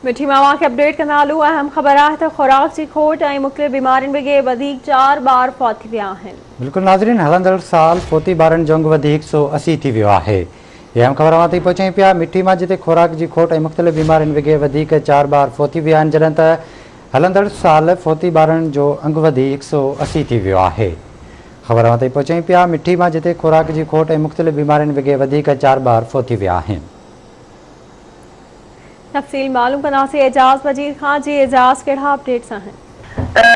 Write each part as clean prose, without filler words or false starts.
मिठी मावा के अपडेट कंदालू अहम ख़बरात खुराक की खोट ऐं मुख़्तलिफ़ बीमारियुनि बग़ैर वधीक 4 ॿार फौत थी विया आहिनि। बिल्कुल नाज़रीन, हलंदड़ साल फोती ॿारनि जो अंग वधी 180 थी वियो आहे। ये अहम ख़बर ताईं पहुचाई पिया। मिठी मां जिते खुराक की खोट ऐं मुख़्तलिफ़ बीमारियुनि बग़ैर वधीक 4 ॿार फोती विया आहिनि, जॾहिं त हलंदड़ साल फोती ॿारनि जो अंग वधी 180 थी वियो आहे। ख़बर ताईं पहुचाई पिया। मिठी मां जिते खुराक की खोट ऐं मुख़्तलिफ़ बीमारियुनि बग़ैर वधीक 4 ॿार फोती विया आहिनि। तफ़सील मालूम कंदासीं एजाज़ वजीर खां। जी एजाज़, कहिड़ा अपडेट्स आहिनि?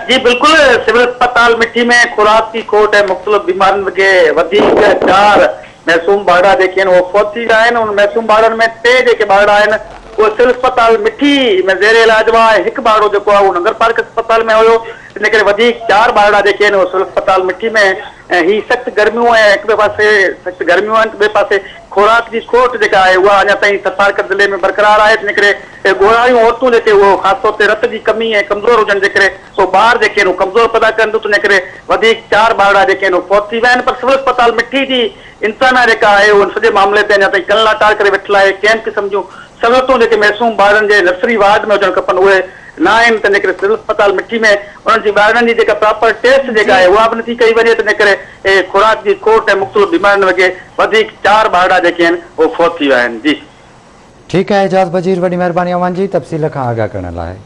जी बिल्कुल, सिविल अस्पताल मिठी में खुराक की खोट है मुख्तलिफ बीमारियों के वधीक 4 मैसूम बाड़ा जेके आहिनि वो फौत थी विया आहिनि। उन मैसूम बाड़नि में 3 जेके बाड़ा आहिनि वो सिविल अस्पताल मिठी में ज़ेर इलाज हुआ। हिकु बाड़ो जेको आहे उहो नगर पार्क अस्पताल में हुयो। इन करे वधीक 4 बाड़ा जेके आहिनि वो सिविल अस्पताल मिठी में ही सख्त गर्मियों है। एक पासे सख्त गर्मियों आहिनि, ॿिए पासे खुराक की खोट जेका आहे उहा अञा ताईं सफारकर ज़िले में बरक़रार आहे। इन करे ॻोल्हायूं औरतूं जेके उहो ख़ासि तौर ते रत जी कमी ऐं कमज़ोर हुजण जे करे वो ॿार जेके आहिनि कमज़ोर पैदा कनि थियूं। इन करे वधीक 4 बाड़ा जेके आहिनि फौत थी विया आहिनि। पर सिविल अस्पताल मिठी जी इंसाना जेका आहे उन सॼे मामले ते अञा ताईं कन लाटार करे वेठल आहे। कंहिं क़िस्म जूं सहूलियतूं जेके मैसूम ॿारनि जे नर्सरी वार्ड में हुजणु खपनि उहे न आहिनि। त इन करे सिविल अस्पताल मिठी में उन्हनि जी ॿारनि जी जेका प्रॉपर टेस्ट जेका आहे उहा बि नथी कई वञे। त इन करे खुराक जी खोट ऐं मुख़्तलिफ़ बीमारियुनि वग़ैरह वधीक 4 बाड़ा जेके आहिनि वो फौत थी विया आहिनि। जी ठीक है एजाज़ वजीर, वॾी महिरबानी अवां जी तफ़सील खां आगाह करण लाइ।